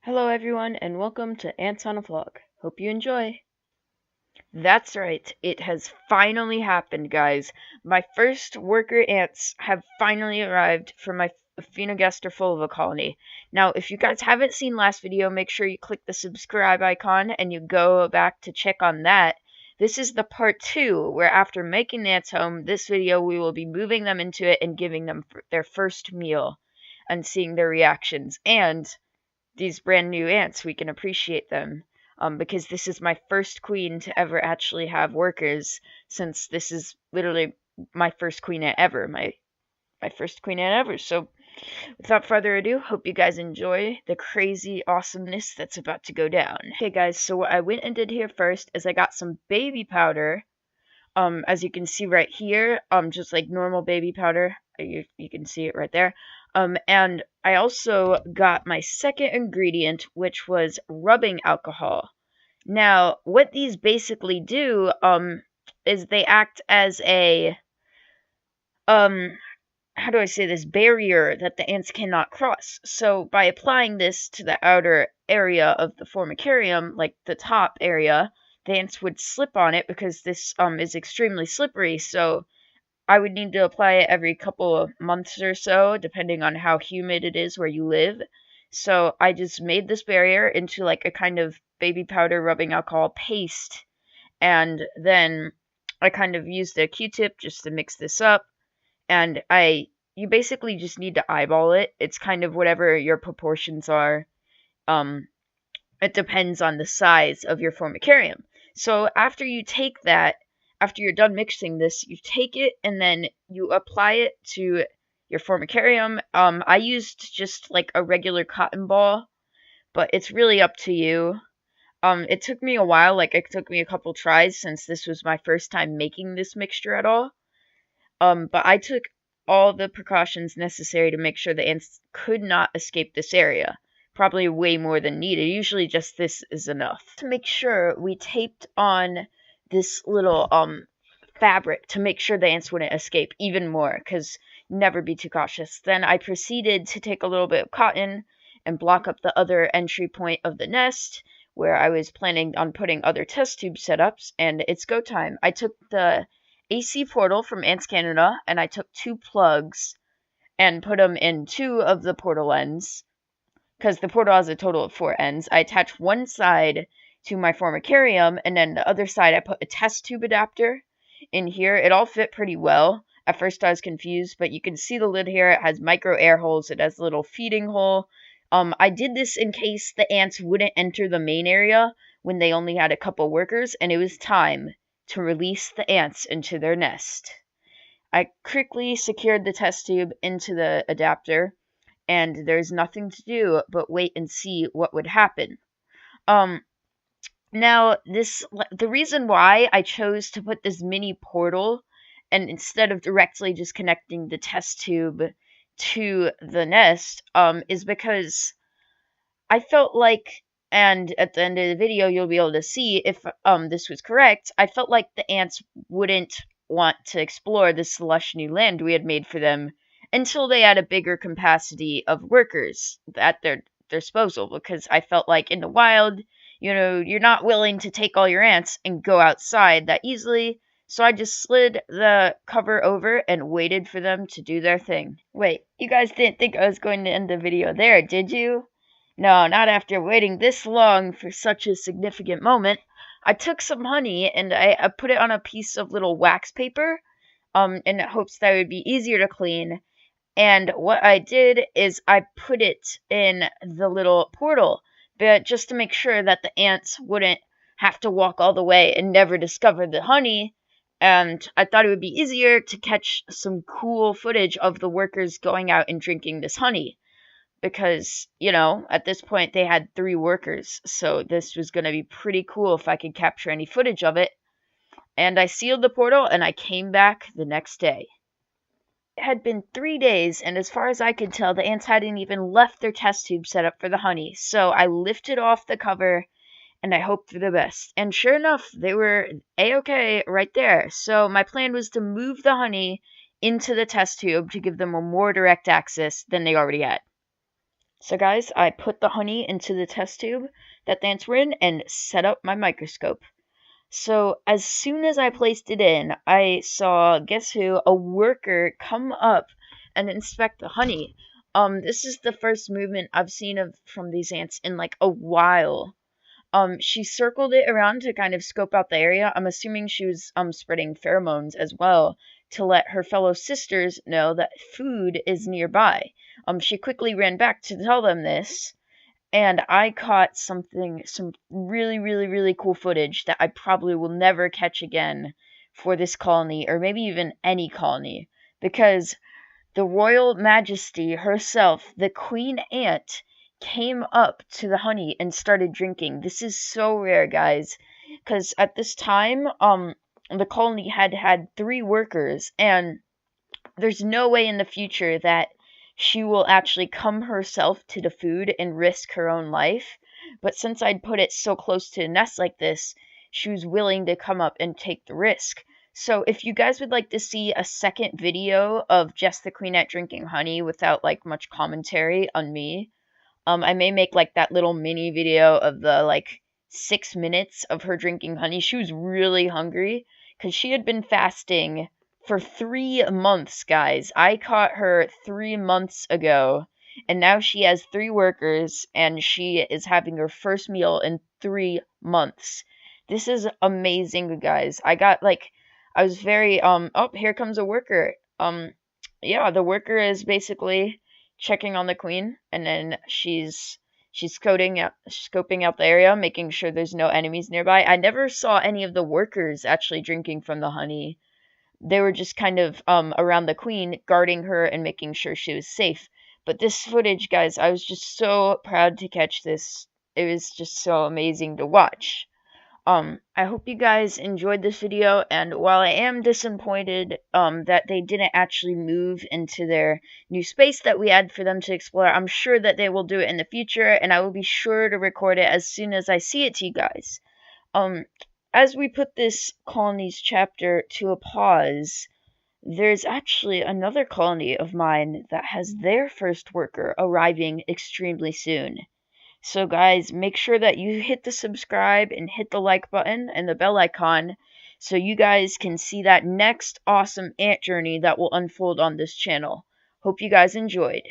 Hello everyone and welcome to Ants on a Vlog. Hope you enjoy. That's right, it has finally happened, guys. My first worker ants have finally arrived for my Phoenogaster fulva colony. Now, if you guys haven't seen last video, make sure you click the subscribe icon and you go back to check on that. This is the part 2, where after making the ants home, this video we will be moving them into it and giving them their first meal and seeing their reactions. And these brand new ants, we can appreciate them. Because this is my first queen to ever actually have workers, since this is literally my first queen ant ever. My first queen ant ever. So, without further ado, hope you guys enjoy the crazy awesomeness that's about to go down. Okay, guys, so what I went and did here first is I got some baby powder. As you can see right here, just like normal baby powder. You can see it right there. And I also got my second ingredient, which was rubbing alcohol. Now, what these basically do, is they act as a, how do I say this, barrier that the ants cannot cross. So, by applying this to the outer area of the formicarium, like the top area, the ants would slip on it because this, is extremely slippery, so I would need to apply it every couple of months or so, depending on how humid it is where you live. So I just made this barrier into like a kind of baby powder rubbing alcohol paste. And then I kind of used a Q-tip just to mix this up. And you basically just need to eyeball it. It's kind of whatever your proportions are. It depends on the size of your formicarium. So after you take that, after you're done mixing this, you take it and then you apply it to your formicarium. I used just like a regular cotton ball, but it's really up to you. It took me a while, like it took me a couple tries since this was my first time making this mixture at all. But I took all the precautions necessary to make sure the ants could not escape this area. Probably way more than needed. Usually just this is enough. To make sure, we taped on this little fabric to make sure the ants wouldn't escape even more, because never be too cautious. Then I proceeded to take a little bit of cotton and block up the other entry point of the nest where I was planning on putting other test tube setups, and it's go time. I took the AC portal from Ants Canada and I took 2 plugs and put them in 2 of the portal ends, because the portal has a total of 4 ends. I attached one side to my formicarium, and then the other side I put a test tube adapter in here. It all fit pretty well. At first I was confused, but you can see the lid here. It has micro air holes. It has a little feeding hole. I did this in case the ants wouldn't enter the main area when they only had a couple workers, and it was time to release the ants into their nest. I quickly secured the test tube into the adapter, and there's nothing to do but wait and see what would happen. Now, the reason why I chose to put this mini portal, and instead of directly just connecting the test tube to the nest, is because I felt like, and at the end of the video you'll be able to see if this was correct, I felt like the ants wouldn't want to explore this lush new land we had made for them until they had a bigger capacity of workers at their disposal, because I felt like in the wild, you know, you're not willing to take all your ants and go outside that easily, so I just slid the cover over and waited for them to do their thing. Wait, you guys didn't think I was going to end the video there, did you? No, not after waiting this long for such a significant moment. I took some honey and I put it on a piece of little wax paper, in hopes that it would be easier to clean. And what I did is I put it in the little portal, but just to make sure that the ants wouldn't have to walk all the way and never discover the honey. And I thought it would be easier to catch some cool footage of the workers going out and drinking this honey. Because, you know, at this point they had 3 workers, so this was going to be pretty cool if I could capture any footage of it. And I sealed the portal and I came back the next day. It had been 3 days, and as far as I could tell, the ants hadn't even left their test tube set up for the honey. So I lifted off the cover, and I hoped for the best. And sure enough, they were a-okay right there. So my plan was to move the honey into the test tube to give them a more direct access than they already had. So guys, I put the honey into the test tube that the ants were in and set up my microscope. So as soon as I placed it in, I saw, guess who, a worker come up and inspect the honey. This is the first movement I've seen of from these ants in like a while. She circled it around to kind of scope out the area. I'm assuming she was spreading pheromones as well to let her fellow sisters know that food is nearby. She quickly ran back to tell them this, and I caught some really, really, really cool footage that I probably will never catch again for this colony, or maybe even any colony, because the royal majesty herself, the queen ant, came up to the honey and started drinking. This is so rare, guys, because at this time, the colony had 3 workers, and there's no way in the future that she will actually come herself to the food and risk her own life. But since I'd put it so close to a nest like this, she was willing to come up and take the risk. So if you guys would like to see a second video of just the queen ant drinking honey without like much commentary on me, I may make like that little mini video of the like 6 minutes of her drinking honey. She was really hungry because she had been fasting for 3 months, guys. I caught her 3 months ago, and now she has 3 workers, and she is having her first meal in 3 months. This is amazing, guys. I was very oh, here comes a worker. Yeah, the worker is basically checking on the queen, and then she's scoping out the area, making sure there's no enemies nearby. I never saw any of the workers actually drinking from the honey. They were just kind of around the queen, guarding her and making sure she was safe. But this footage, guys, I was just so proud to catch this. It was just so amazing to watch. I hope you guys enjoyed this video, and while I am disappointed that they didn't actually move into their new space that we had for them to explore, I'm sure that they will do it in the future, and I will be sure to record it as soon as I see it to you guys. As we put this colony's chapter to a pause, there's actually another colony of mine that has their first worker arriving extremely soon. So guys, make sure that you hit the subscribe and hit the like button and the bell icon so you guys can see that next awesome ant journey that will unfold on this channel. Hope you guys enjoyed.